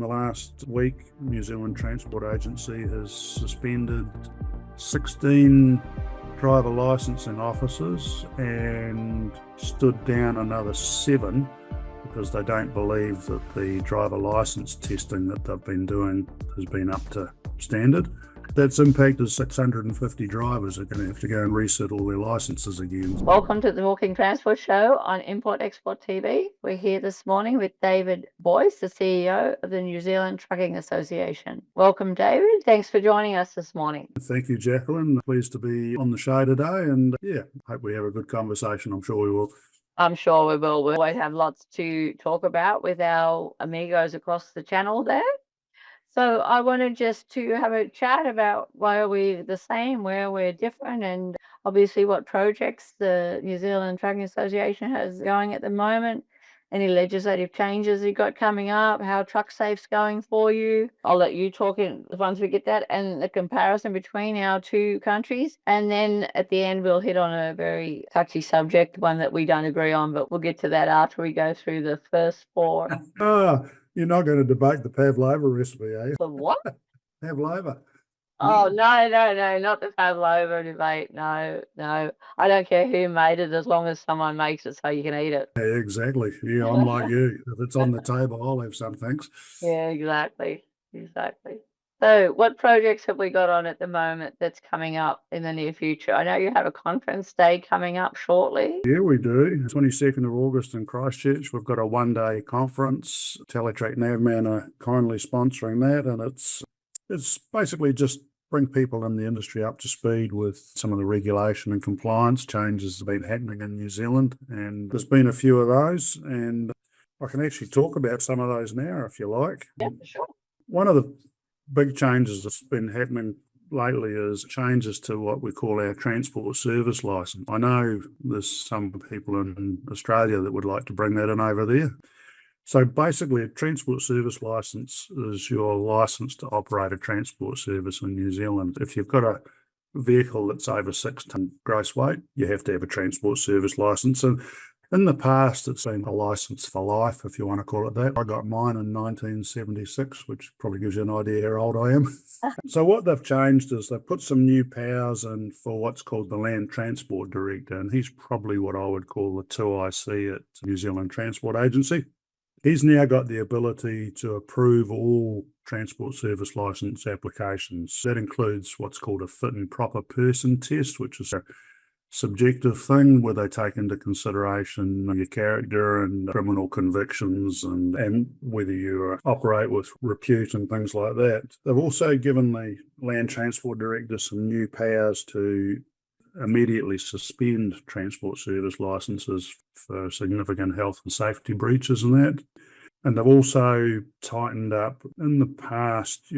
the last week, New Zealand Transport Agency has suspended 16 driver licensing officers and stood down another 7 because they don't believe that the driver license testing that they've been doing has been up to standard. That's impacted 650 drivers are going to have to go and reset all their licenses again. Welcome to the Walking Transport Show on Import Export TV. We're here this morning with David Boyce, the CEO of the New Zealand Trucking Association. Welcome, David. Thanks for joining us this morning. Thank you, Jacqueline. Pleased to be on the show today, and hope we have a good conversation. I'm sure we will. I'm sure we will. We always have lots to talk about with our amigos across the channel there. So I wanted just to have a chat about why are we the same, where we're different, and obviously what projects the New Zealand Trucking Association has going at the moment, any legislative changes you got coming up, how TruckSafe's going for you. I'll let you talk in once we get that, and the comparison between our two countries. And then at the end, we'll hit on a very touchy subject, one that we don't agree on, but we'll get to that after we go through the first 4. You're not going to debate the pavlova recipe, are you? The what? Pavlova. Oh, no, not the pavlova debate. No. I don't care who made it as long as someone makes it so you can eat it. Yeah, exactly. Yeah, I'm like you. If it's on the table, I'll have some, thanks. Yeah, exactly. So what projects have we got on at the moment that's coming up in the near future? I know you have a conference day coming up shortly. Yeah, we do. 22nd of August in Christchurch, we've got a one-day conference. Teletrack Navman are kindly sponsoring that, and it's basically just bring people in the industry up to speed with some of the regulation and compliance changes that have been happening in New Zealand. And there's been a few of those, and I can actually talk about some of those now if you like. Yeah, for sure. One of the big changes that's been happening lately is changes to what we call our transport service license. I know there's some people in Australia that would like to bring that in over there. So basically, a transport service license is your license to operate a transport service in New Zealand. If you've got a vehicle that's over 6 tonne gross weight, you have to have a transport service license. And in the past, it's been a license for life, if you want to call it that. I got mine in 1976, which probably gives you an idea how old I am. So what they've changed is they've put some new powers in for what's called the Land Transport Director, and he's probably what I would call the 2IC at New Zealand Transport Agency. He's now got the ability to approve all transport service licence applications. That includes what's called a fit and proper person test, which is a subjective thing where they take into consideration your character and criminal convictions and whether you operate with repute and things like that. They've also given the Land Transport Director some new powers to immediately suspend transport service licenses for significant health and safety breaches and that. And they've also tightened up in the past,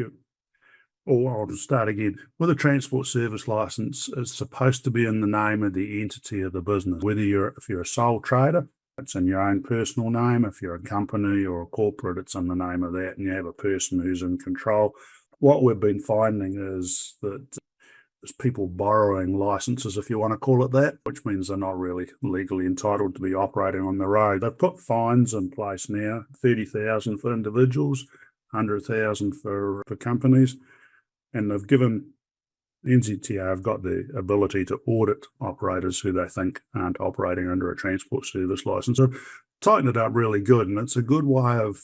I'll start again. With a transport service license, it's supposed to be in the name of the entity of the business. If you're a sole trader, it's in your own personal name. If you're a company or a corporate, it's in the name of that, and you have a person who's in control. What we've been finding is that there's people borrowing licenses, if you want to call it that, which means they're not really legally entitled to be operating on the road. They've put fines in place now, 30,000 for individuals, 100,000 for companies. And they've given the NZTA have got the ability to audit operators who they think aren't operating under a transport service license. So tighten it up really good, and it's a good way of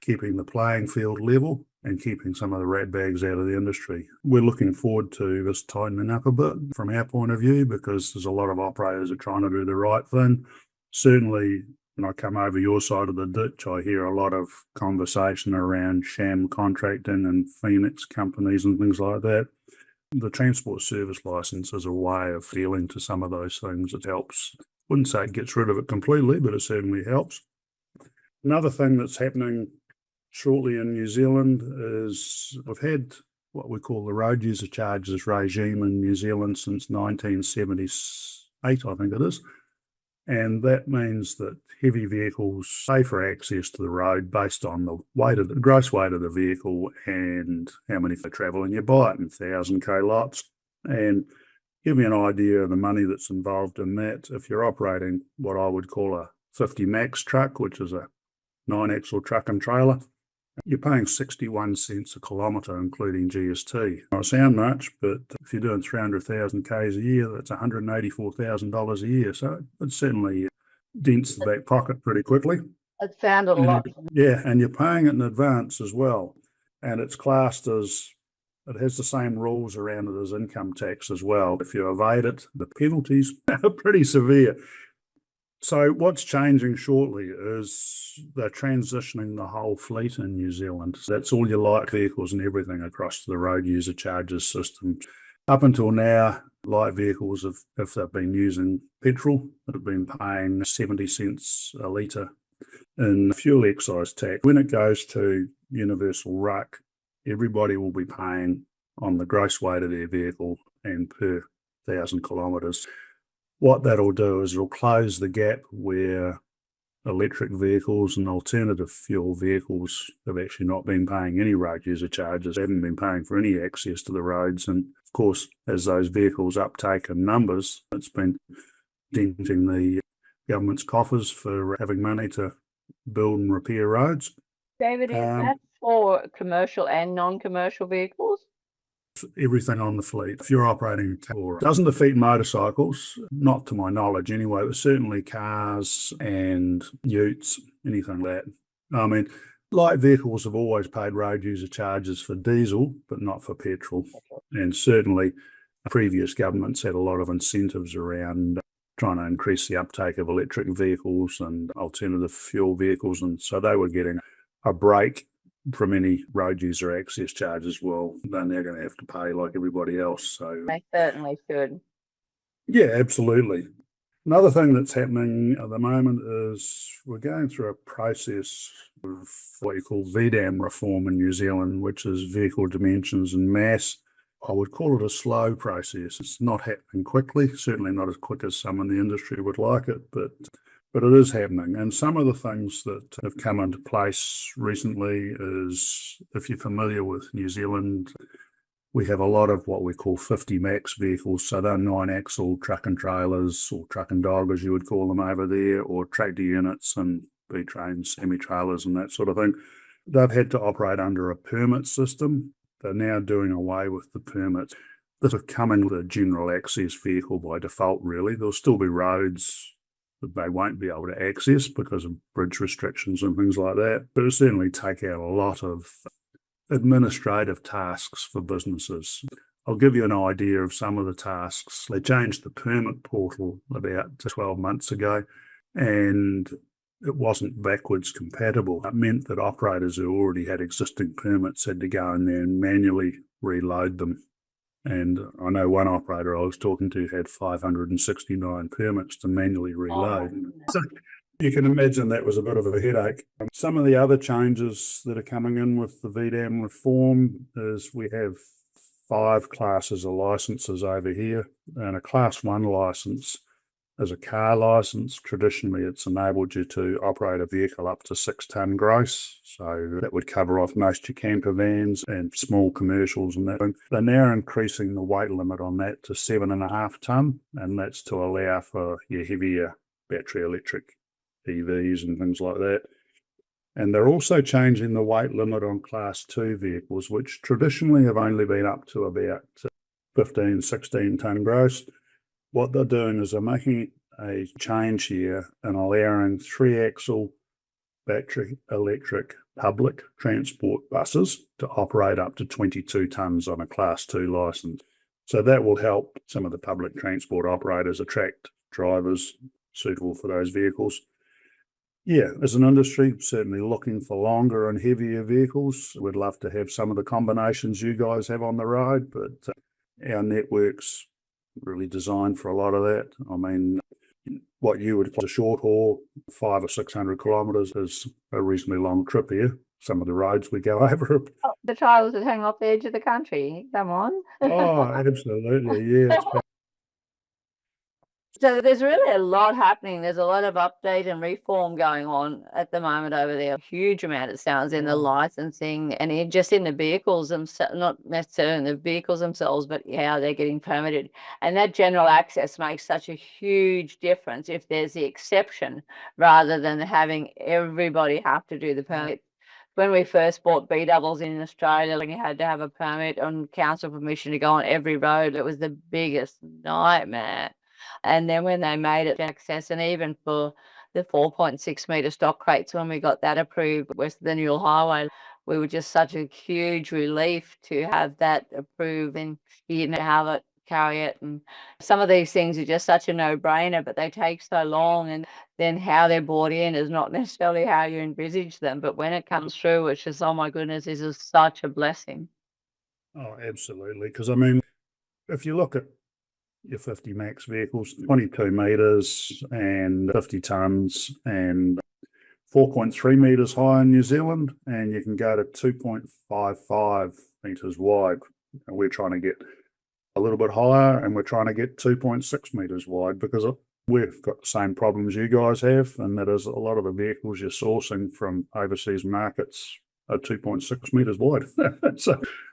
keeping the playing field level and keeping some of the rat bags out of the industry. We're looking forward to this tightening up a bit from our point of view because there's a lot of operators that are trying to do the right thing. Certainly, when I come over your side of the ditch, I hear a lot of conversation around sham contracting and Phoenix companies and things like that. The transport service license is a way of dealing to some of those things. It helps. I wouldn't say it gets rid of it completely, but it certainly helps. Another thing that's happening shortly in New Zealand is we've had what we call the road user charges regime in New Zealand since 1978, I think it is. And that means that heavy vehicles pay for access to the road based on the gross weight of the vehicle and how many they travel. And you buy it in 1,000k lots. And give you an idea of the money that's involved in that. If you're operating what I would call a 50 max truck, which is a 9-axle truck and trailer, You're paying 61 cents a kilometre, including GST. Not sound much, but if you're doing 300,000 Ks a year, that's $184,000 a year. So it certainly dents the back pocket pretty quickly. It sounded a lot. Yeah, and you're paying it in advance as well. And it's classed as, it has the same rules around it as income tax as well. If you evade it, the penalties are pretty severe. So what's changing shortly is they're transitioning the whole fleet in New Zealand. That's all your light vehicles and everything across to the road user charges system. Up until now, light vehicles, if they've been using petrol, have been paying 70 cents a litre in fuel excise tax. When it goes to universal RUC, everybody will be paying on the gross weight of their vehicle and per 1,000 kilometres. What that'll do is it'll close the gap where electric vehicles and alternative fuel vehicles have actually not been paying any road user charges, haven't been paying for any access to the roads. And of course, as those vehicles uptake in numbers, it's been denting the government's coffers for having money to build and repair roads. David, is that for commercial and non-commercial vehicles? Everything on the fleet. If you're operating, it doesn't defeat motorcycles, not to my knowledge anyway, but certainly cars and utes, anything like that. I mean, light vehicles have always paid road user charges for diesel, but not for petrol. And certainly previous governments had a lot of incentives around trying to increase the uptake of electric vehicles and alternative fuel vehicles. And so they were getting a break from any road user access charges. Well, they're now going to have to pay like everybody else. So they certainly should. Yeah, absolutely. Another thing that's happening at the moment is we're going through a process of what you call VDAM reform in New Zealand, which is vehicle dimensions and mass. I would call it a slow process. It's not happening quickly, certainly not as quick as some in the industry would like it, but it is happening. And some of the things that have come into place recently is, if you're familiar with New Zealand, we have a lot of what we call 50 max vehicles. So they're 9-axle truck and trailers, or truck and dog as you would call them over there, or tractor units and B-trains, semi-trailers and that sort of thing. They've had to operate under a permit system. They're now doing away with the permits. That have come in with a general access vehicle by default, really. There'll still be roads that they won't be able to access because of bridge restrictions and things like that. But it'll certainly take out a lot of administrative tasks for businesses. I'll give you an idea of some of the tasks. They changed the permit portal about 12 months ago, and it wasn't backwards compatible. It meant that operators who already had existing permits had to go in there and manually reload them. And I know one operator I was talking to had 569 permits to manually reload. So you can imagine that was a bit of a headache. Some of the other changes that are coming in with the VDAM reform is we have 5 classes of licenses over here, and a class 1 license is a car license. Traditionally, it's enabled you to operate a vehicle up to 6 tonne gross. So that would cover off most of your camper vans and small commercials and that. They're now increasing the weight limit on that to 7.5 tonne, and that's to allow for your heavier battery electric EVs and things like that. And they're also changing the weight limit on class 2 vehicles, which traditionally have only been up to about 15, 16 tonne gross. What they're doing is they're making a change here and allowing 3-axle battery electric public transport buses to operate up to 22 tonnes on a class 2 licence. So that will help some of the public transport operators attract drivers suitable for those vehicles. Yeah, as an industry, certainly looking for longer and heavier vehicles. We'd love to have some of the combinations you guys have on the road, but our network's really designed for a lot of that. I mean, what you would call a short haul, 500 or 600 kilometres, is a reasonably long trip here. Some of the roads we go over. Oh, the trailers that hang off the edge of the country. Come on. Oh, absolutely, yeah. So there's really a lot happening. There's a lot of update and reform going on at the moment over there. A huge amount, it sounds, in the licensing and just in the vehicles themselves, not necessarily in the vehicles themselves, but how they're getting permitted. And that general access makes such a huge difference if there's the exception rather than having everybody have to do the permit. When we first bought B doubles in Australia, you had to have a permit and council permission to go on every road. It was the biggest nightmare. And then when they made it access, and even for the 4.6 metre stock crates, when we got that approved west of the Newell Highway, we were just such a huge relief to have that approved, and you didn't have it, carry it. And some of these things are just such a no-brainer, but they take so long, and then how they're brought in is not necessarily how you envisage them. But when it comes through, it's just, oh my goodness, this is such a blessing. Oh, absolutely. Because I mean, if you look at your 50 max vehicles, 22 metres and 50 tonnes and 4.3 metres high in New Zealand, and you can go to 2.55 metres wide. And we're trying to get a little bit higher, and we're trying to get 2.6 metres wide because we've got the same problems you guys have, and that is a lot of the vehicles you're sourcing from overseas markets are 2.6 metres wide.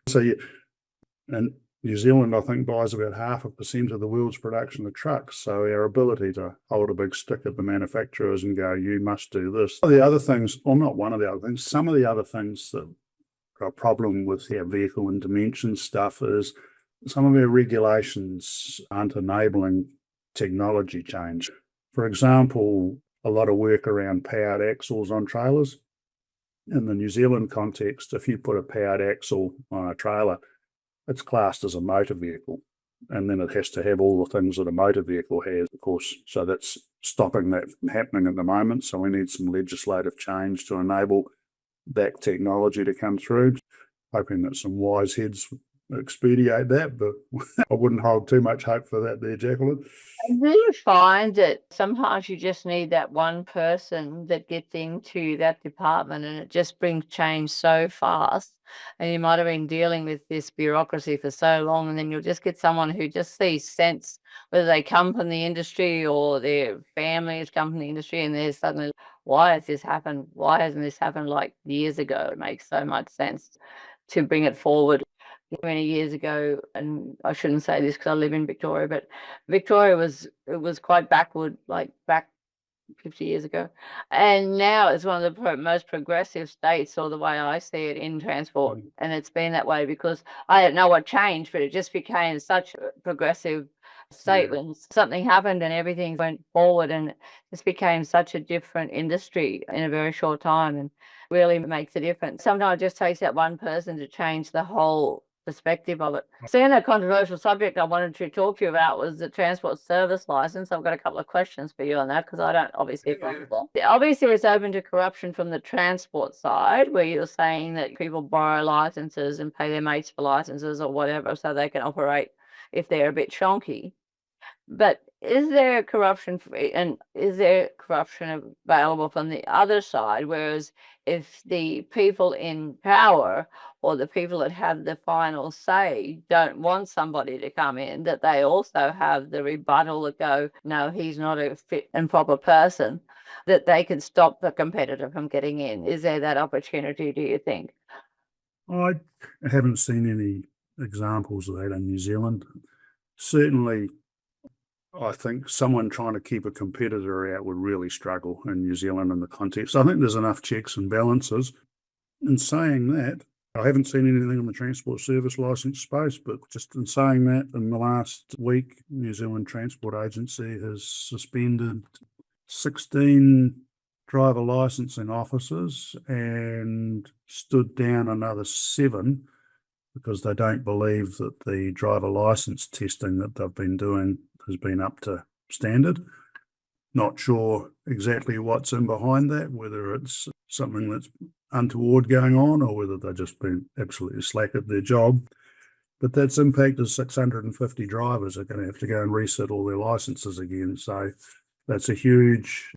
so you, and New Zealand, I think, buys about 0.5% of the world's production of trucks. So our ability to hold a big stick at the manufacturers and go, you must do this. The other things, or not one of the other things, some of the other things that are a problem with our vehicle and dimension stuff is some of our regulations aren't enabling technology change. For example, a lot of work around powered axles on trailers. In the New Zealand context, if you put a powered axle on a trailer, it's classed as a motor vehicle, and then it has to have all the things that a motor vehicle has, of course. So that's stopping that from happening at the moment. So we need some legislative change to enable that technology to come through. Hoping that some wise heads expedite that, but I wouldn't hold too much hope for that there, Jacqueline. I really find that sometimes you just need that one person that gets into that department, and it just brings change so fast. And you might have been dealing with this bureaucracy for so long, and then you'll just get someone who just sees sense, whether they come from the industry or their families come from the industry, and they're suddenly, why has this happened? Why hasn't this happened like years ago? It makes so much sense to bring it forward. Many years ago, and I shouldn't say this because I live in Victoria, but Victoria was quite backward, like back 50 years ago. And now it's one of the most progressive states, or the way I see it, in transport. And it's been that way because I don't know what changed, but it just became such a progressive state when something happened and everything went forward, and it just became such a different industry in a very short time, and really makes a difference. Sometimes it just takes that one person to change the whole perspective of it. So, a controversial subject I wanted to talk to you about was the transport service license. I've got a couple of questions for you on that because I don't obviously agree. Obviously, it's open to corruption from the transport side, where you're saying that people borrow licenses and pay their mates for licenses or whatever so they can operate if they're a bit shonky. But is there corruption and is there corruption available from the other side? Whereas if the people in power or the people that have the final say don't want somebody to come in, that they also have the rebuttal that go, no, he's not a fit and proper person, that they can stop the competitor from getting in. Is there that opportunity, do you think? I haven't seen any examples of that in New Zealand. Certainly, I think someone trying to keep a competitor out would really struggle in New Zealand in the context. I think there's enough checks and balances. In saying that, I haven't seen anything in the transport service licence space, but just in saying that, in the last week, New Zealand Transport Agency has suspended 16 driver licensing officers and stood down another 7 because they don't believe that the driver licence testing that they've been doing has been up to standard. Not sure exactly what's in behind that, whether it's something that's untoward going on or whether they've just been absolutely slack at their job. But that's impacted 650 drivers are going to have to go and reset all their licenses again. So that's a huge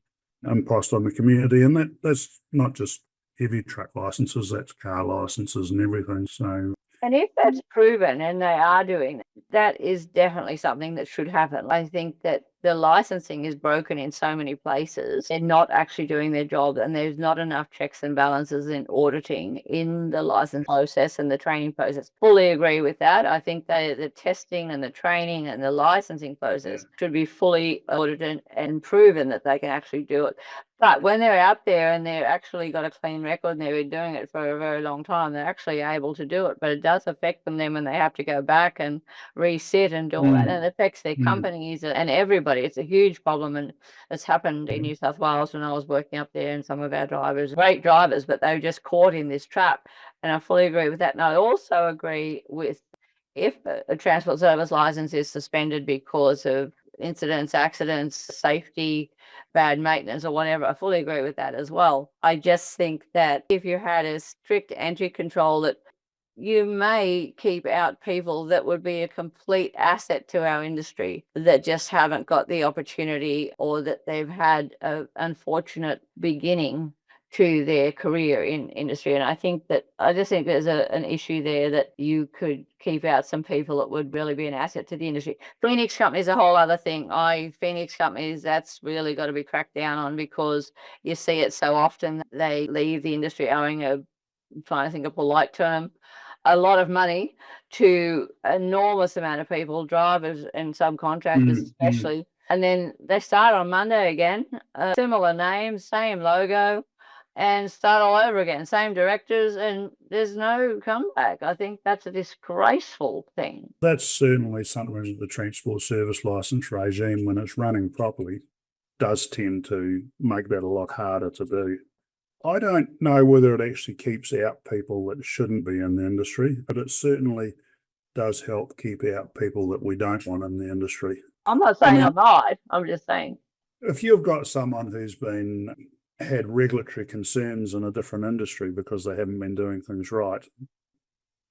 impost on the community. And that's not just heavy truck licenses, that's car licenses and everything. So, and if that's proven and they are doing that, that is definitely something that should happen. I think that the licensing is broken in so many places. They're not actually doing their job, and there's not enough checks and balances in auditing in the license process and the training process. Fully agree with that. I think the testing and the training and the licensing process should be fully audited and proven that they can actually do it. But when they're out there and they're actually got a clean record and they've been doing it for a very long time, they're actually able to do it. But it does affect them then when they have to go back and reset and do all that. And it affects their companies and everybody. It's a huge problem. And it's happened in New South Wales when I was working up there, and some of our drivers, great drivers, but they were just caught in this trap. And I fully agree with that. And I also agree with, if a transport service license is suspended because of incidents, accidents, safety, bad maintenance, or whatever, I fully agree with that as well. I just think that if you had a strict entry control, that you may keep out people that would be a complete asset to our industry that just haven't got the opportunity, or that they've had an unfortunate beginning to their career in industry. And I just think there's an issue there, that you could keep out some people that would really be an asset to the industry. Phoenix company is a whole other thing. Phoenix companies, that's really got to be cracked down on, because you see it so often. They leave the industry owing I'm trying to think of a polite term, a lot of money to enormous amount of people, drivers and subcontractors especially. And then they start on Monday again, similar name, same logo, and start all over again, same directors, and there's no comeback. I think that's a disgraceful thing. That's certainly something that the transport service licence regime, when it's running properly, does tend to make that a lot harder to do. I don't know whether it actually keeps out people that shouldn't be in the industry, but it certainly does help keep out people that we don't want in the industry. I'm not saying I'm right. I'm just saying, if you've got someone who's had regulatory concerns in a different industry because they haven't been doing things right,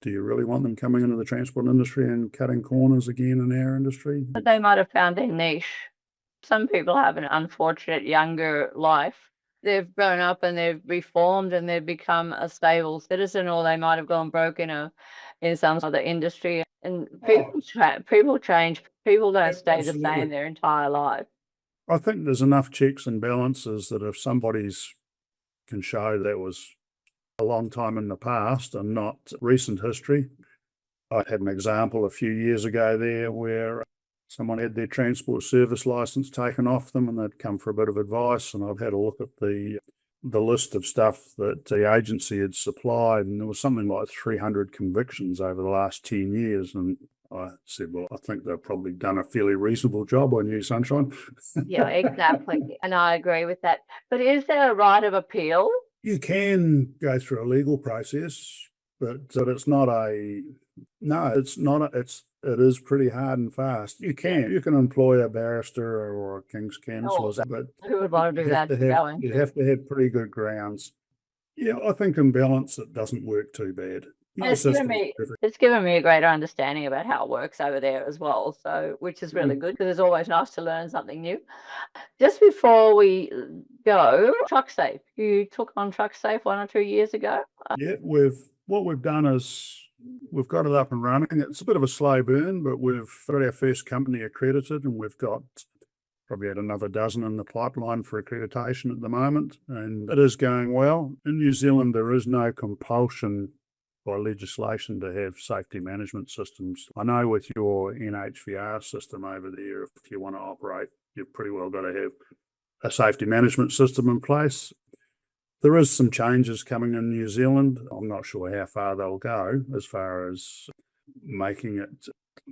do you really want them coming into the transport industry and cutting corners again in our industry? but they might have found their niche. Some people have an unfortunate younger life. They've grown up and they've reformed and they've become a stable citizen, or they might have gone broke in some other industry. And people change. People don't stay the same their entire life. I think there's enough checks and balances that if somebody's can show that was a long time in the past and not recent history. I had an example a few years ago there where someone had their transport service license taken off them and they'd come for a bit of advice, and I've had a look at the list of stuff that the agency had supplied, and there was something like 300 convictions over the last 10 years. And I said, well, I think they've probably done a fairly reasonable job on you, Sunshine. Yeah, exactly. And I agree with that. But is there a right of appeal? You can go through a legal process, but it's not it is pretty hard and fast. You can employ a barrister or a King's counsel, but who would want to do that? You have to have pretty good grounds. Yeah, I think in balance it doesn't work too bad. It's given me a greater understanding about how it works over there as well. So, which is really good, because it's always nice to learn something new. Just before we go, TruckSafe. You took on TruckSafe 1 or 2 years ago. Yeah, what we've done is we've got it up and running. It's a bit of a slow burn, but we've got our first company accredited, and we've got probably had another dozen in the pipeline for accreditation at the moment, and it is going well. In New Zealand, there is no compulsion by legislation to have safety management systems. I know with your NHVR system over there, if you want to operate, you've pretty well got to have a safety management system in place. There is some changes coming in New Zealand. I'm not sure how far they'll go as far as making it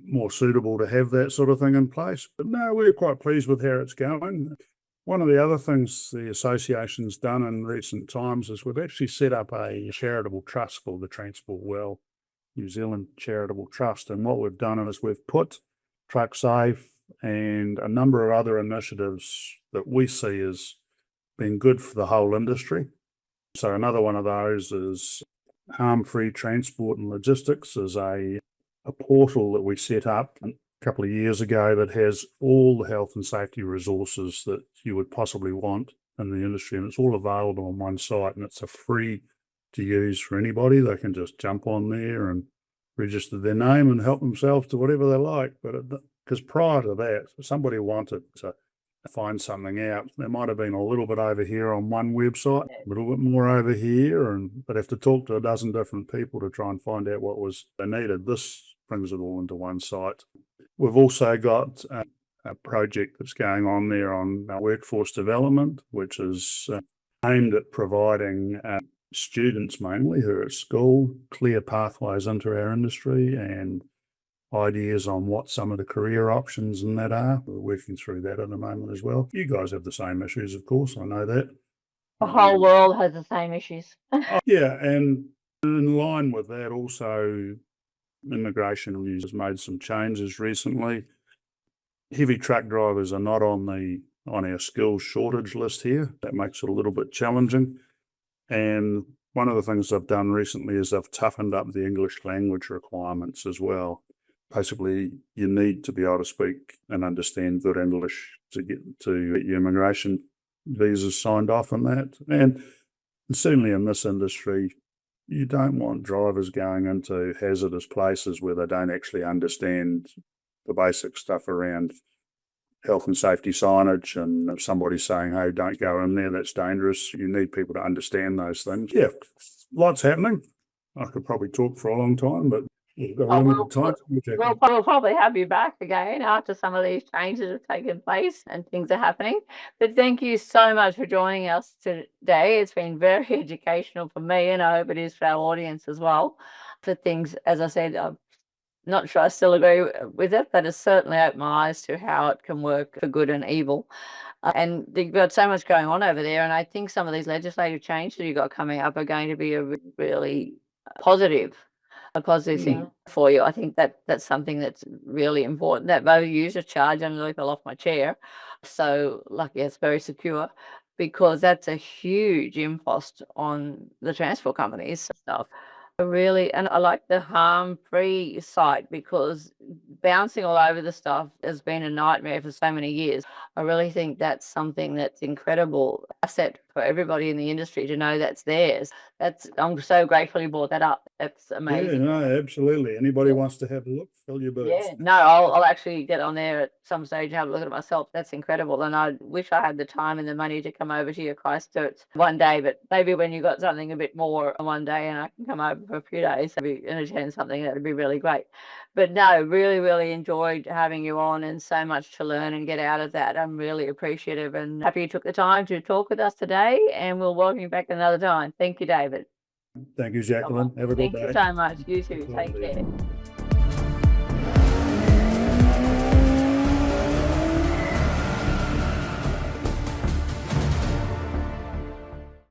more suitable to have that sort of thing in place. But no, we're quite pleased with how it's going. One of the other things the association's done in recent times is we've actually set up a charitable trust called the Transport Well New Zealand Charitable Trust. And what we've done is we've put TruckSafe and a number of other initiatives that we see as being good for the whole industry. So another one of those is Harm-Free Transport and Logistics, is a portal that we set up a couple of years ago that has all the health and safety resources that you would possibly want in the industry, and it's all available on one site, and it's a free to use for anybody. They can just jump on there and register their name and help themselves to whatever they like. But because prior to that, if somebody wanted to find something out, there might have been a little bit over here on one website, a little bit more over here, and they'd have to talk to a dozen different people to try and find out what was they needed. This brings it all into one site. We've also got a project that's going on there on workforce development, which is aimed at providing students mainly who are at school clear pathways into our industry and ideas on what some of the career options and that are. We're working through that at the moment as well. You guys have the same issues, of course, I know that. The whole world has the same issues. Yeah, and in line with that, also, immigration has made some changes recently. Heavy truck drivers are not on our skills shortage list here. That makes it a little bit challenging. And one of the things I've done recently is I've toughened up the English language requirements as well. Basically, you need to be able to speak and understand good English to get your immigration visas signed off and that. And certainly in this industry, you don't want drivers going into hazardous places where they don't actually understand the basic stuff around health and safety signage. And if somebody's saying, hey, don't go in there, that's dangerous, you need people to understand those things. Yeah, lots happening. I could probably talk for a long time, but we've got a limited time. We'll probably have you back again after some of these changes have taken place and things are happening. But thank you so much for joining us today. It's been very educational for me, and I hope it is for our audience as well. For things, as I said, I'm not sure I still agree with it, but it's certainly opened my eyes to how it can work for good and evil. And you've got so much going on over there, and I think some of these legislative changes that you've got coming up are going to be a really positive thing for you. I think that's something that's really important. That motor user charge, I nearly fell off my chair. So lucky it's very secure, because that's a huge impost on the transport companies stuff. And I like the harm-free site, because bouncing all over the stuff has been a nightmare for so many years. I really think that's something that's incredible asset for everybody in the industry to know that's theirs. I'm so grateful you brought that up. That's amazing. Yeah, no, absolutely. Anybody wants to have a look, fill your boots. Yeah, no, I'll actually get on there at some stage and have a look at it myself. That's incredible. And I wish I had the time and the money to come over to your Christchurch one day, but maybe when you got something a bit more one day and I can come over for a few days and attend something, that would be really great. But no, really, really enjoyed having you on, and so much to learn and get out of that. I'm really appreciative and happy you took the time to talk with us today, and we'll welcome you back another time. Thank you, David. Thank you, Jacqueline. Have a good day. Thank you so much. You too. Take care.